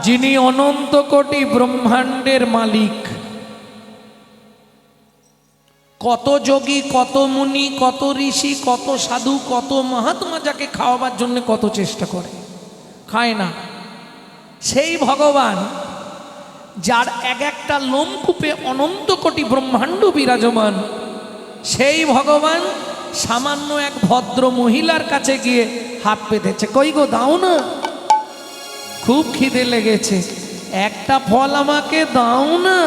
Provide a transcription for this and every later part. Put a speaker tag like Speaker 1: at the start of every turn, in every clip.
Speaker 1: যিনি অনন্ত কোটি ব্রহ্মাণ্ডের মালিক, কত যোগী, কত মুনি, কত ঋষি, কত সাধু, কত মহাত্মা যাকে খাওয়াবার জন্য কত চেষ্টা করে, খায় না। সেই ভগবান যার এক একটা লোমকূপে অনন্ত কোটি ব্রহ্মাণ্ড বিরাজমান, সেই ভগবান সামান্য এক ভদ্র মহিলার কাছে গিয়ে হাত পেতেছে, কই গো দাও না, খুব খিদে লেগেছে, একটা ফল আমাকে দাও না।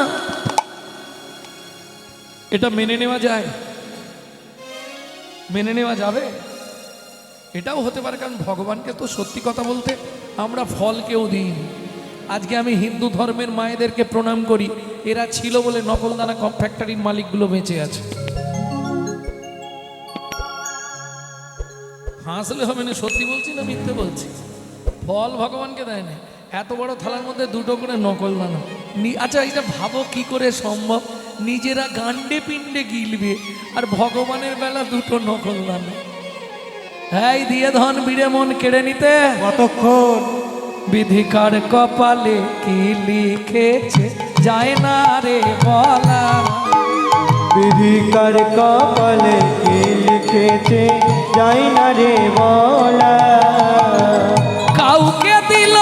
Speaker 1: এটা মেনে নেওয়া যায়? মেনে নেওয়া যাবে? এটাও হতে পারে, কারণ ভগবানকে তো সত্যি কথা বলতে আমরা ফল কেউ দিই। আজকে আমি হিন্দু ধর্মের মায়েদেরকে প্রণাম করি, এরা ছিল বলে নকলদানা ফ্যাক্টরির মালিকগুলো বেঁচে আছে। হাসলে হবে না, সত্যি বলছি না মিথ্যে বলছি? ফল ভগবানকে দেয় না, এত বড় থালার মধ্যে দুটো করে নকলদানা। আচ্ছা এটা ভাবো কি করে সম্ভব? নিজেরা গান্ডে পিণ্ডে গিলবে আর ভগবানের বেলা দুটো নকলদানা। হ্যাঁ, দিয়ে ধন বিড়ে মন কেড়ে নিতে
Speaker 2: কতক্ষণ?
Speaker 1: বিধিকার কপালে কি লিখেছে যায় না রে বলা,
Speaker 2: বিধিকার কপালে কি লিখেছে যায় না রে বলা।
Speaker 1: কাউকে দিল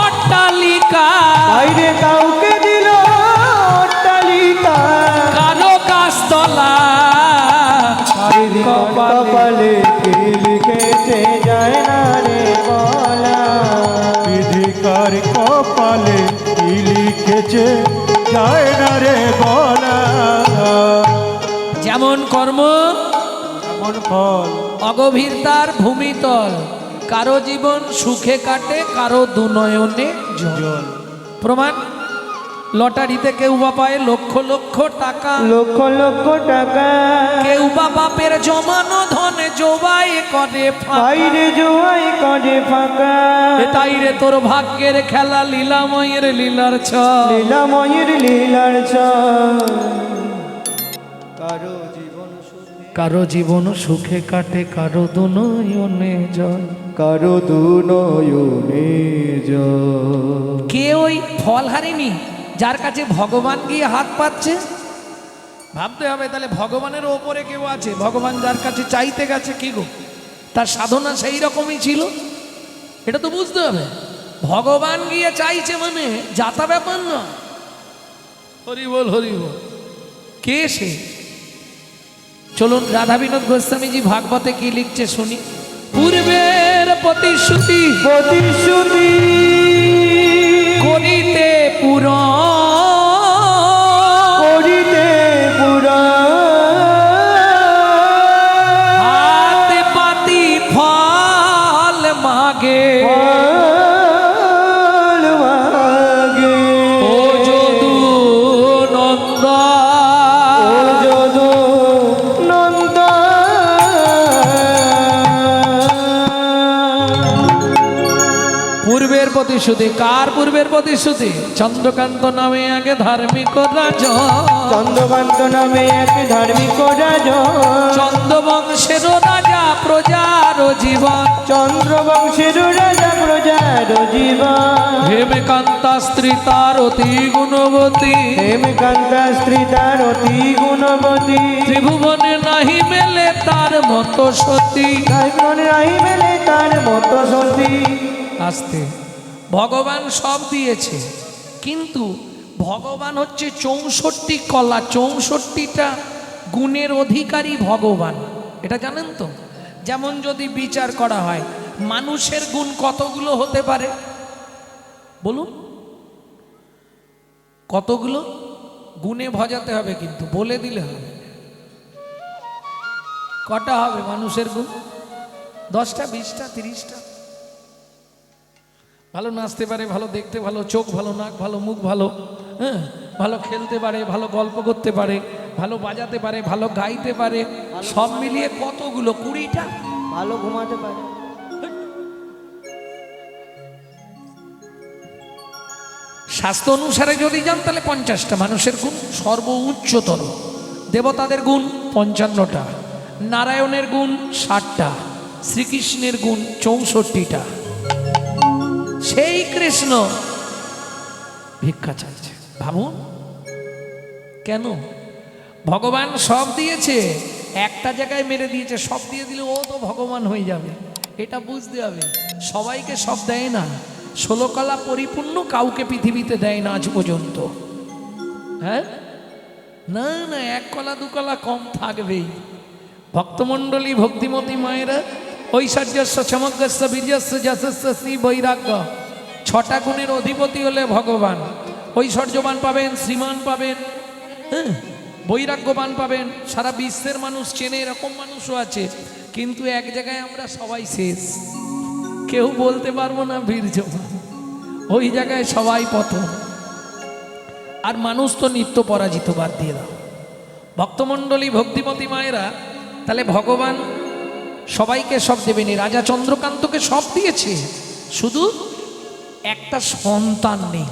Speaker 1: অট্টালিকা,
Speaker 2: বাইরে কাউকে দিল অট্টালিকা,
Speaker 1: কারো কাজতলা,
Speaker 2: কপালে কি লিখেছে যায় না রে বলা। বিধিকার কপালে কি লিখেছে যায় না রে বলা।
Speaker 1: যেমন কর্ম
Speaker 2: এমন ফল,
Speaker 1: অগভীর তার ভূমিতল, কারো জীবন সুখে কাটে, কারো দুনয়নে জল। প্রমাণ, লটারিতে কেউ বা পায় লক্ষ লক্ষ টাকা,
Speaker 2: লক্ষ লক্ষ টাকা,
Speaker 1: কেউ বা বাপের জমানো ধনে জোবাই করে
Speaker 2: বাইরে জোয়াই করে ফাঁকা।
Speaker 1: তাই রে তোর ভাগ্যের খেলা, লীলাময়ের লীলার ছল,
Speaker 2: লীলাময়ের লীলার ছল। কারো জীবন সুখে,
Speaker 1: কারো জীবন সুখে কাটে, কারো দুনয়নে জল,
Speaker 2: কারো দুনয়নে জল।
Speaker 1: কে ওই ফল হারিনি যার কাছে ভগবান গিয়ে হাত পাচ্ছে? ভাবতে হবে তাহলে ভগবানের ওপরে কেউ আছে, ভগবান যার কাছে চাইতে গেছে, কি গো তার সাধনা সেই রকমই ছিল, এটা তো বুঝতে হবে। ভগবান গিয়ে চাইছে মানে যাতা ব্যাপার না। হরি বল, হরি বল। কে সে? চলুন রাধা বিনোদ গোস্বামীজি ভাগবতে কি লিখছে শুনি। পূর্বের প্রতিশ্রুতি
Speaker 2: প্রতিশ্রুতি
Speaker 1: করিতে পুরা,
Speaker 2: করিতে পুরা,
Speaker 1: হাতে পাতি ফল মাগে,
Speaker 2: ফল মাগে।
Speaker 1: ও যদু নন্দ,
Speaker 2: ও যদু নন্দ।
Speaker 1: পূর্বের প্রতিশ্রুতি, কার পূর্বের প্রতিশ্রুতি? চন্দ্রকান্ত নামে আগে ধার্মিক রাজা,
Speaker 2: চন্দ্রকান্ত নামে এক ধার্মিক রাজা,
Speaker 1: চন্দ্রবংশের রাজা প্রজার জীবন,
Speaker 2: চন্দ্রবংশের রাজা প্রজার জীবন।
Speaker 1: হেমকান্তা স্ত্রী তার অতি গুণবতী,
Speaker 2: হেমকান্তা স্ত্রী তার অতি গুণবতী,
Speaker 1: ত্রিভুবনে নাহি মেলে তার মতো সতী।
Speaker 2: রাই মেলে তার মতো সতী।
Speaker 1: আস্তে, ভগবান সব দিয়েছে, কিন্তু ভগবান হচ্ছে 64 কলা, 64টা গুণের অধিকারী ভগবান, এটা জানেন তো? যেমন যদি বিচার করা হয় মানুষের গুণ কতগুলো হতে পারে বলুন? কতগুলো? গুণে ভজাতে হবে, কিন্তু বলে দিলে হবে। কটা হবে মানুষের গুণ? 10টা, 20টা, 30টা? ভালো নাচতে পারে, ভালো দেখতে ভালো, চোখ ভালো, নাক ভালো, মুখ ভালো, হ্যাঁ, ভালো খেলতে পারে, ভালো গল্প করতে পারে, ভালো বাজাতে পারে, ভালো গাইতে পারে, সব মিলিয়ে কতগুলো? 20টা।
Speaker 2: ভালো ঘুমাতে পারে।
Speaker 1: শাস্ত্র অনুসারে যদি যান তাহলে 50টা মানুষের গুণ সর্বোচ্চতর, দেবতাদের গুণ 55টা, নারায়ণের গুণ 60টা, শ্রীকৃষ্ণের গুণ 64টা। সেই কৃষ্ণ ভিক্ষা চাইছে। ভাবুন কেন? ভগবান সব দিয়েছে, একটা জায়গায় মেরে দিয়েছে। সব দিয়ে দিলে ও তো ভগবান হয়ে যাবে, এটা বুঝতে হবে। সবাইকে সব দেয় না, 16 কলা পরিপূর্ণ কাউকে পৃথিবীতে দেয় না আজ পর্যন্ত। হ্যাঁ, না না, 1 কলা 2 কলা কম থাকবেই। ভক্তমণ্ডলী, ভক্তিমতী মায়েরা, ঐশ্বর্যস্য সমগ্রস্য বীর্যস্য যশস্য শ্রী বৈরাগ্য, 6টা গুণের অধিপতি হলে ভগবান। ঐশ্বর্যবান পাবেন, শ্রীমান পাবেন, হ্যাঁ, বৈরাগ্যবান পাবেন। সারা বিশ্বের মানুষ চেনে, এরকম মানুষও আছে। কিন্তু এক জায়গায় আমরা সবাই শেষ, কেউ বলতে পারবো না বীর্যবান। ওই জায়গায় সবাই প্রথম। আর মানুষ তো নিত্য পরাজিত, বাদ দিয়ে দাও। ভক্তমণ্ডলী, ভক্তিমতী মায়েরা, তাহলে ভগবান সবাইকে সব দেবেনি। রাজা চন্দ্রকান্তকে সব দিয়েছে, শুধু একটা সন্তান নেই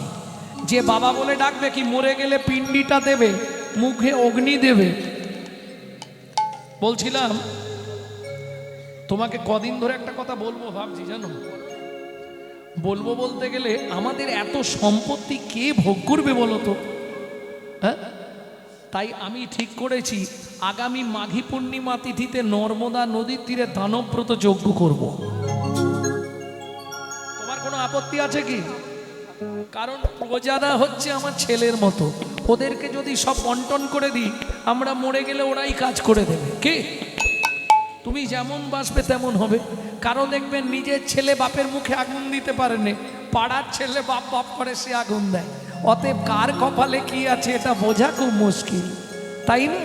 Speaker 1: যে বাবা বলে ডাকবে। কি মরে গেলে পিণ্ডিটা দেবে, মুখে অগ্নি দেবে। বলছিলাম তোমাকে কদিন ধরে একটা কথা বলবো ভাবছি, জানো, বলবো বলতে গেলে আমাদের এত সম্পত্তি কে ভোগ করবে বলো তো? হ্যাঁ, তাই আমি ঠিক করেছি আগামী মাঘী পূর্ণিমা তিথিতে নর্মদা নদীর তীরে দানব্রত যজ্ঞ করব। তোমার কোনো আপত্তি আছে কি? কারণ প্রজারা হচ্ছে আমার ছেলের মতো, ওদেরকে যদি সব বন্টন করে দিই, আমরা মরে গেলে ওরাই কাজ করে দেবে। কে? তুমি যেমন বাসবে তেমন হবে। কারণ দেখবেন নিজের ছেলে বাপের মুখে আগুন দিতে পারেনি, পাড়ার ছেলে বাপ বাপ করে সে আগুন দেয়। অতএব কার কপালে কি আছে এটা বোঝা খুব মুশকিল, তাই না?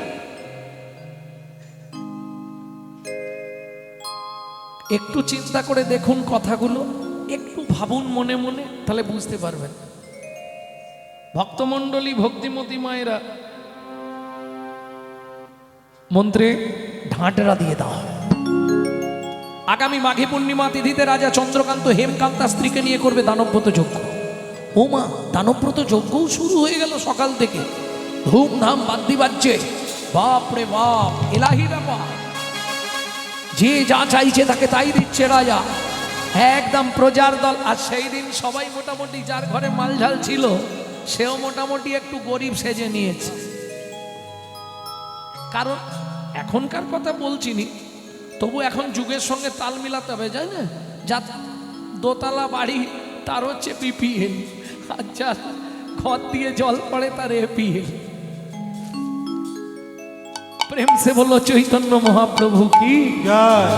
Speaker 1: একটু চিন্তা করে দেখুন কথাগুলো, একটু ভাবুন মনে মনে, তাহলে বুঝতে পারবেন। ভক্তমণ্ডলী, ভক্তিমতী মায়েরা, মন্ত্রে ঢাঁটরা দিয়ে দাও। আগামী মাঘী পূর্ণিমা তিথিতে রাজা চন্দ্রকান্ত হেমকান্তা স্ত্রীকে নিয়ে করবে দানব্রত যজ্ঞ। ও মা, দানব্রত যজ্ঞও শুরু হয়ে গেল সকাল থেকে, ধুমধাম বাদ্যি বাজছে। বাপ রে বাপ, এলাহি ব্যাপার। যে যা চাইছে তাকে তাই দিচ্ছে রাজা, একদম প্রজার দল। আর সেই দিন সবাই মোটামুটি, যার ঘরে মালঝাল ছিল সেও মোটামুটি একটু গরিব সেজে নিয়েছে। কারণ এখনকার কথা বলছিনি, তবু এখন যুগের সঙ্গে তাল মিলাতে হবে, জানেন না? যা দোতলা বাড়ি তার হচ্ছে বিপিএল, আর যার ঘর দিয়ে জল পড়ে তার এপিএল। প্রেম সে বলো চৈতন্য মহাপ্রভু কি
Speaker 2: জয়।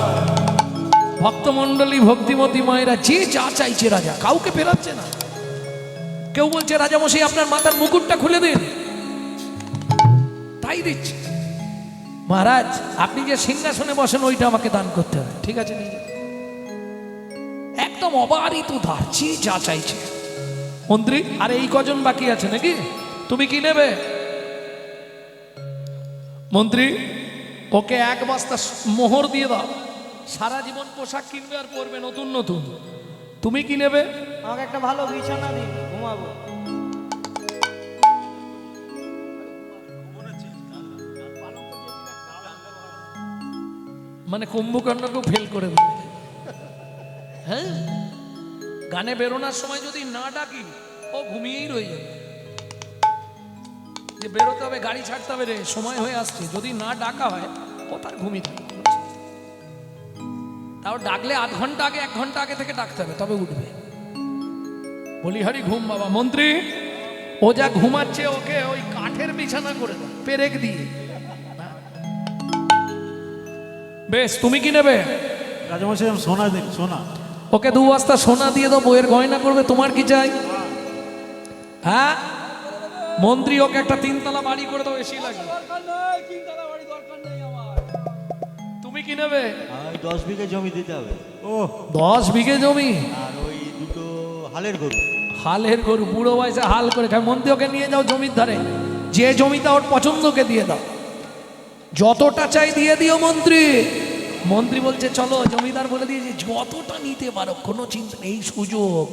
Speaker 1: ভক্তমণ্ডলী, ভক্তিমতী মায়েরা, যে যা চাইছে রাজা কাউকে ফেরাচ্ছে না। কেউ বলছে রাজামশাই আপনার মাথার মুকুটটা খুলে দিন, তাই দিচ্ছে। মহারাজ আপনি যে সিংহাসনে বসেন ওইটা আমাকে দান করতে হবে, ঠিক আছে নিয়ে যান। একদম অবারিত ধার, যে যা চাইছে। মন্ত্রী, আর এই কজন বাকি আছে নাকি? তুমি কি নেবে? মন্ত্রী, ওকে 1 বস্তা মোহর দিয়ে দাও, সারা জীবন পোশাক কিনবে আর পরবে নতুন নতুন। তুমি কি নেবে?
Speaker 2: আমাকে একটা ভালো বিছানা দিন, ঘুমাবো।
Speaker 1: মানে কুম্ভকর্ণকেও ফেল করে দেবে। হ্যাঁ, গানে বেরোনোর সময় যদি না ডাকি ও ঘুমিয়েই রয়ে যাবে। যে বেরোতে হবে, গাড়ি ছাড়তে হবে রে, সময় হয়ে আসছে, যদি না ডাকা হয় ও তার ঘুমিয়ে থাকবে। তাও ডাকলে 1/2 ঘন্টা আগে, 1 ঘন্টা আগে থেকে ডাকতে হবে, তবে উঠবে। বলি হরি ঘুম বাবা। মন্ত্রী, ও যা ঘুমাচ্ছে ওকে ওই কাঠের বিছানা করে দাও, পেরেক দিয়ে। বেশ, তুমি কি নেবে?
Speaker 2: রাজামশাই সোনা দিন, সোনা।
Speaker 1: ওকে 2 বস্তা সোনা দিয়ে দাও, বইয়ের গয়না করবে। তোমার কি চাই? হ্যাঁ মন্ত্রী, ওকে একটা 3 তলা বাড়ি করে দাও, এসি লাগে। তুমি কি নেবে?
Speaker 3: 10 বিঘে জমি দিতে হবে।
Speaker 2: ও
Speaker 1: 10 বিঘে জমি
Speaker 3: আর ওই 2টো হালের গরু।
Speaker 1: হালের গরু, বুড়ো বয়সে হাল করে খায়। মন্ত্রী, ওকে নিয়ে যাও জমির ধারে, যে জমিটা ওর পছন্দকে দিয়ে দাও, যতটা চাই দিয়ে দিও মন্ত্রী। মন্ত্রী বলছে চলো, জমিদার বলে দিয়েছে যতটা নিতে পারো, কোনো চিন্তা নেই, সুযোগ।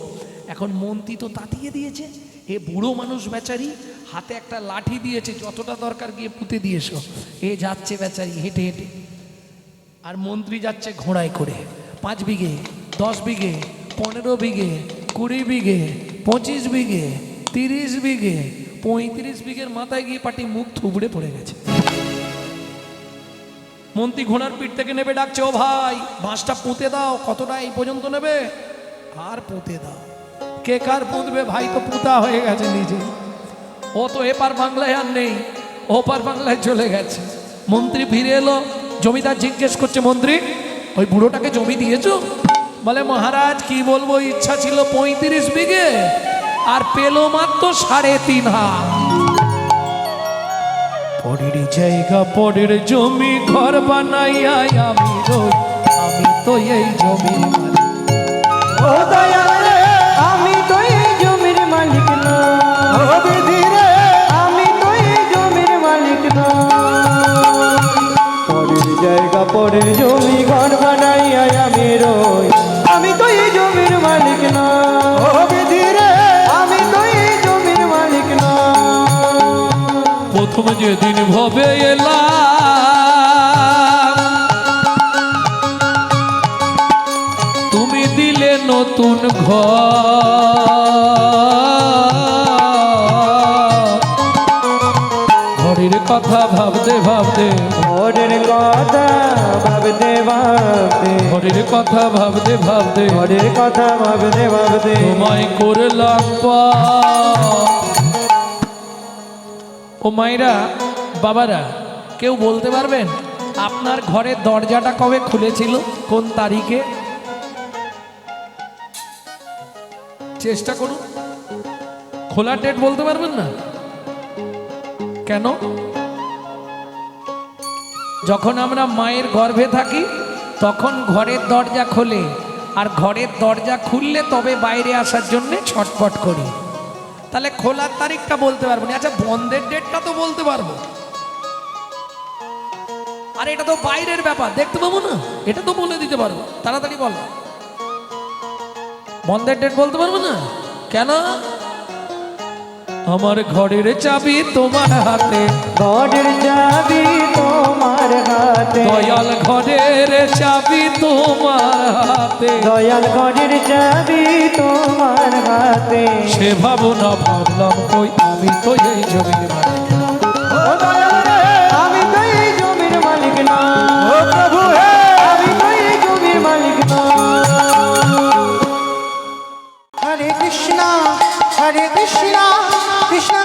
Speaker 1: এখন মন্ত্রী তো তাতিয়ে দিয়েছে, এ বুড়ো মানুষ বেচারি, হাতে একটা লাঠি দিয়েছে, যতটা দরকার গিয়ে পুঁতে দিয়েছো। এ যাচ্ছে বেচারি হেঁটে হেঁটে, আর মন্ত্রী যাচ্ছে ঘোড়ায় করে। 5 বিঘে, 10 বিঘে, 15 বিঘে, 20 বিঘে, 25 বিঘে, 30 বিঘে, 35 বিঘের মাথায় গিয়ে পাটি মুখ থুবড়ে পড়ে গেছে। মন্ত্রী ঘোড়ার পিঠ থেকে নেবে ডাকছে, ও ভাই বাঁশটা পুঁতে দাও। কতটা এই পর্যন্ত নেবে? আর পুঁতে দাও। কে কার পুঁতবে ভাই? তো পুঁতা হয়ে গেছে নিজে। ও তো এপার বাংলায় আর নেই, ওপার বাংলায় চলে গেছে। মন্ত্রী ফিরে এলো, জমিদার জিজ্ঞেস করছে, মন্ত্রী ওই বুড়োটাকে জমি দিয়েছো? বলে, মহারাজ কি বলবো, ইচ্ছা ছিল 35 বিঘে আর পেলো মাত্র 3.5 হাত। পরের জায়গা পরের জমি ঘর বানাইয়া আমি রই, আমি তো এই জমির মালিক।
Speaker 2: ও দয়াল রে, আমি তো এই জমির মালিক না। ও বিধি রে, আমি তো এই জমির মালিক না। পরের জায়গা পরের জমি ঘর বানাইয়া আমি রই, আমি তো এই জমির মালিক না। ও বিধি রে, আমি তো এই জমির মালিক না।
Speaker 1: প্রথম যেদিন ভবে এলাম, তুমি দিলে নতুন ঘরের কথা ভাবতে ভাবতে,
Speaker 2: ঘরের কথা ভাবতে ভাবতে,
Speaker 1: ঘরের কথা ভাবতে ভাবতে,
Speaker 2: ঘরের কথা ভাবতে ভাবতে
Speaker 1: তোমায় করলাম পাপ। ও মায়েরা, বাবারা, কেউ বলতে পারবেন আপনার ঘরের দরজাটা কবে খুলেছিল, কোন তারিখে? চেষ্টা করুন, খোলা ডেট বলতে পারবেন না? কেন? যখন আমরা মায়ের গর্ভে থাকি তখন ঘরের দরজা খোলে, আর ঘরের দরজা খুললে তবে বাইরে আসার জন্য ছটফট করি। তাহলে খোলার তারিখটা বলতে পারবো না। আচ্ছা, বন্ধের ডেটটা তো বলতে পারবো। আর এটা তো বাইরের ব্যাপার, দেখতে পাবো না, এটা তো বলে দিতে পারবো। তাড়াতাড়ি বল, বন্ধের ডেট বলতে পারবো না কেন? আমার ঘরের চাবি তোমার হাতে,
Speaker 2: ঘরের চাবি তোমার হাতে,
Speaker 1: দয়াল ঘরের চাবি তোমার হাতে,
Speaker 2: দয়াল ঘরের চাবি তোমার হাতে।
Speaker 1: সে ভাবনা ভাবলাম কই, আমি তো এই জমির মালিক।
Speaker 2: ও দয়াল রে, আমি তো এই জমির মালিক না। ও প্রভু হে, আমি তো এই জমির মালিক না। হরে কৃষ্ণ কৃষ্ণ